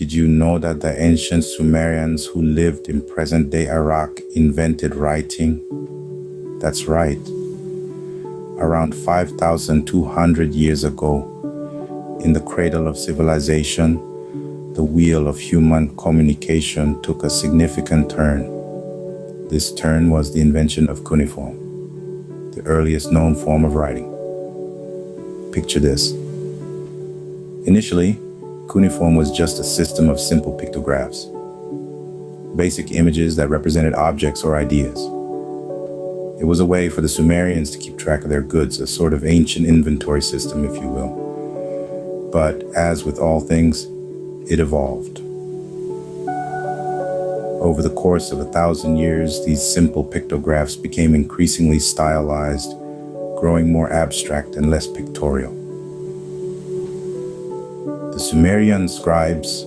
Did you know that the ancient Sumerians who lived in present-day Iraq invented writing? That's right. Around 5,200 years ago, in the cradle of civilization, the wheel of human communication took a significant turn. This turn was the invention of cuneiform, the earliest known form of writing. Picture this. Initially, cuneiform was just a system of simple pictographs, basic images that represented objects or ideas. It was a way for the Sumerians to keep track of their goods, a sort of ancient inventory system, if you will. But as with all things, it evolved. Over the course of 1,000 years, these simple pictographs became increasingly stylized, growing more abstract and less pictorial. The Sumerian scribes,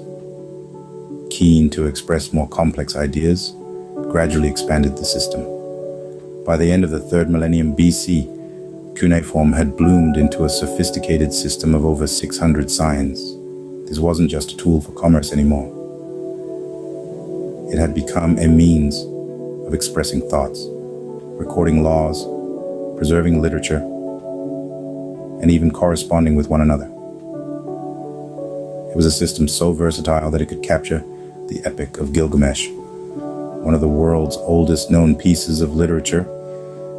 keen to express more complex ideas, gradually expanded the system. By the end of the 3rd millennium BC, cuneiform had bloomed into a sophisticated system of over 600 signs. This wasn't just a tool for commerce anymore. It had become a means of expressing thoughts, recording laws, preserving literature, and even corresponding with one another. It was a system so versatile that it could capture the Epic of Gilgamesh, one of the world's oldest known pieces of literature,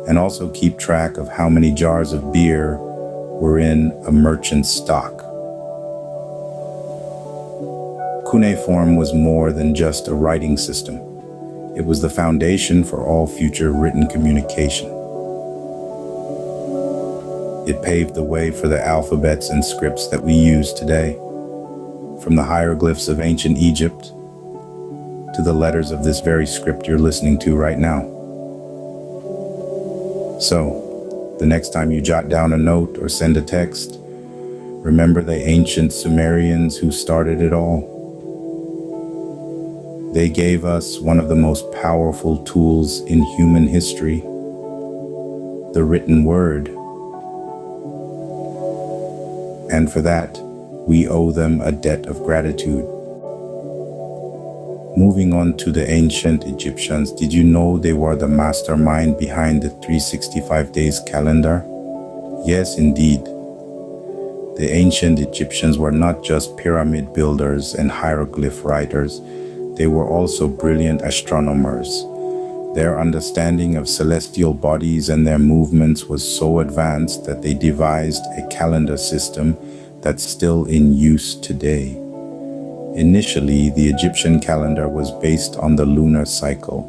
and also keep track of how many jars of beer were in a merchant's stock. Cuneiform was more than just a writing system. It was the foundation for all future written communication. It paved the way for the alphabets and scripts that we use today, from the hieroglyphs of ancient Egypt to the letters of this very script you're listening to right now. So, the next time you jot down a note or send a text, remember the ancient Sumerians who started it all. They gave us one of the most powerful tools in human history, the written word. And for that, we owe them a debt of gratitude. Moving on to the ancient Egyptians, did you know they were the mastermind behind the 365 days calendar? Yes, indeed. The ancient Egyptians were not just pyramid builders and hieroglyph writers, they were also brilliant astronomers. Their understanding of celestial bodies and their movements was so advanced that they devised a calendar system that's still in use today. Initially, the Egyptian calendar was based on the lunar cycle,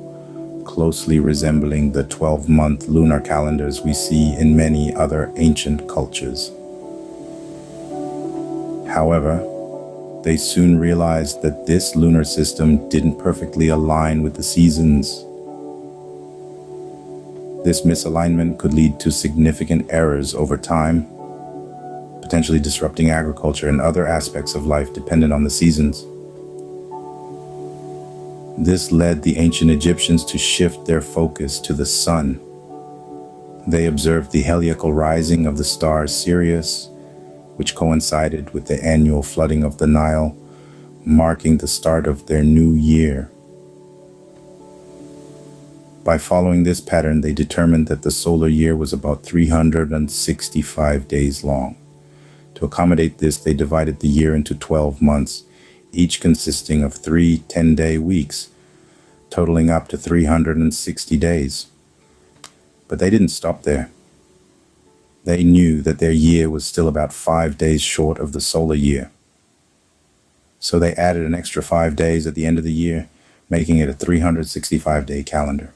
closely resembling the 12-month lunar calendars we see in many other ancient cultures. However, they soon realized that this lunar system didn't perfectly align with the seasons. This misalignment could lead to significant errors over time, potentially disrupting agriculture and other aspects of life dependent on the seasons. This led the ancient Egyptians to shift their focus to the sun. They observed the heliacal rising of the star Sirius, which coincided with the annual flooding of the Nile, marking the start of their new year. By following this pattern, they determined that the solar year was about 365 days long. To accommodate this, they divided the year into 12 months, each consisting of 3 10-day weeks, totaling up to 360 days. But they didn't stop there. They knew that their year was still about 5 days short of the solar year. So they added an extra 5 days at the end of the year, making it a 365-day calendar.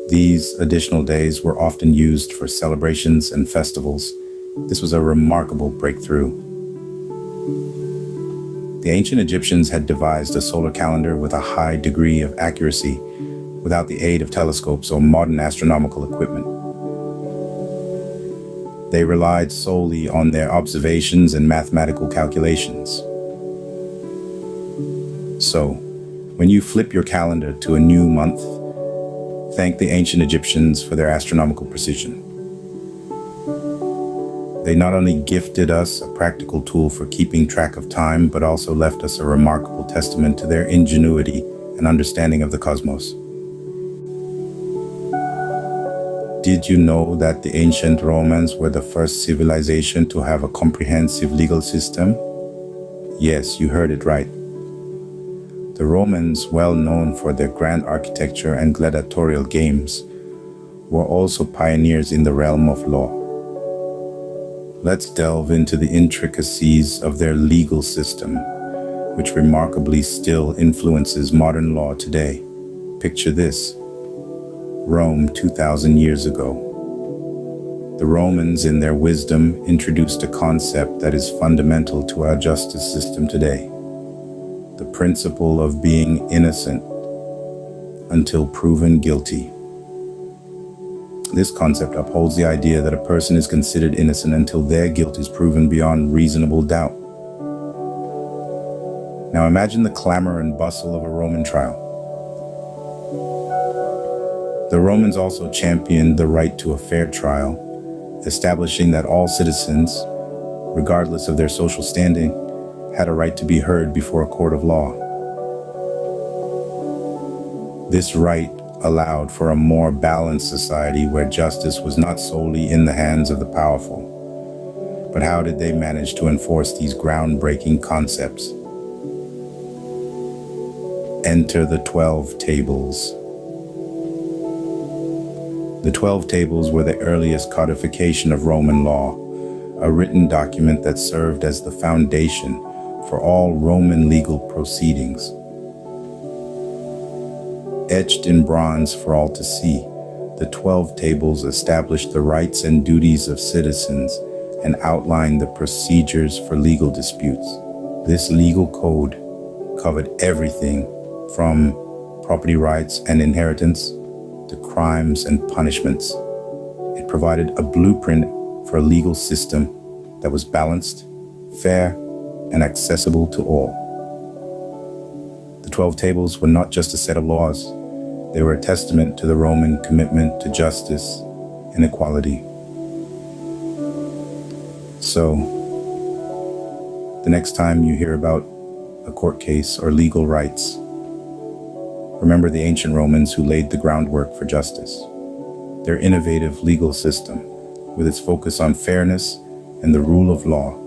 These additional days were often used for celebrations and festivals. This was a remarkable breakthrough. The ancient Egyptians had devised a solar calendar with a high degree of accuracy, without the aid of telescopes or modern astronomical equipment. They relied solely on their observations and mathematical calculations. So, when you flip your calendar to a new month, thank the ancient Egyptians for their astronomical precision. They not only gifted us a practical tool for keeping track of time, but also left us a remarkable testament to their ingenuity and understanding of the cosmos. Did you know that the ancient Romans were the first civilization to have a comprehensive legal system? Yes, you heard it right. The Romans, well known for their grand architecture and gladiatorial games, were also pioneers in the realm of law. Let's delve into the intricacies of their legal system, which remarkably still influences modern law today. Picture this: Rome 2,000 years ago. The Romans, in their wisdom, introduced a concept that is fundamental to our justice system today: the principle of being innocent until proven guilty. This concept upholds the idea that a person is considered innocent until their guilt is proven beyond reasonable doubt. Now imagine the clamor and bustle of a Roman trial. The Romans also championed the right to a fair trial, establishing that all citizens, regardless of their social standing, had a right to be heard before a court of law. This right allowed for a more balanced society where justice was not solely in the hands of the powerful. But how did they manage to enforce these groundbreaking concepts? Enter the 12 Tables. The 12 Tables were the earliest codification of Roman law, a written document that served as the foundation for all Roman legal proceedings. Etched in bronze for all to see, the 12 Tables established the rights and duties of citizens and outlined the procedures for legal disputes. This legal code covered everything from property rights and inheritance to crimes and punishments. It provided a blueprint for a legal system that was balanced, fair, and accessible to all. The 12 Tables were not just a set of laws. They were a testament to the Roman commitment to justice and equality. So, the next time you hear about a court case or legal rights, remember the ancient Romans who laid the groundwork for justice. Their innovative legal system, with its focus on fairness and the rule of law,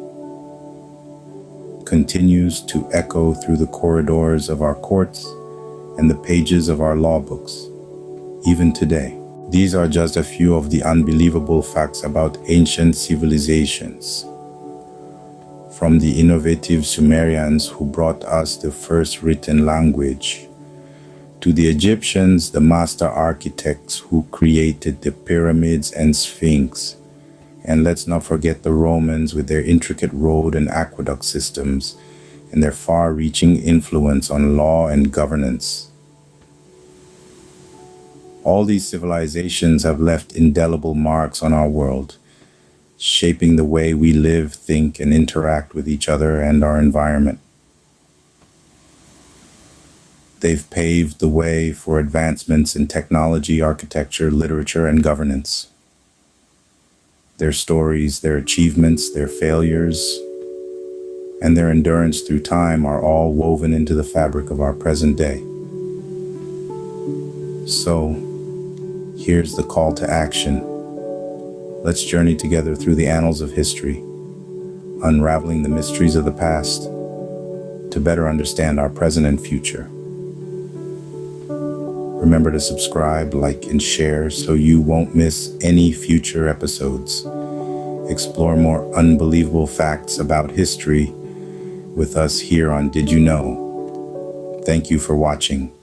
continues to echo through the corridors of our courts and the pages of our law books, even today. These are just a few of the unbelievable facts about ancient civilizations. From the innovative Sumerians who brought us the first written language, to the Egyptians, the master architects who created the pyramids and Sphinx, and let's not forget the Romans with their intricate road and aqueduct systems and their far-reaching influence on law and governance. All these civilizations have left indelible marks on our world, shaping the way we live, think, and interact with each other and our environment. They've paved the way for advancements in technology, architecture, literature, and governance. Their stories, their achievements, their failures, and their endurance through time are all woven into the fabric of our present day. So, here's the call to action. Let's journey together through the annals of history, unraveling the mysteries of the past to better understand our present and future. Remember to subscribe, like, and share so you won't miss any future episodes. Explore more unbelievable facts about history with us here on Did You Know? Thank you for watching.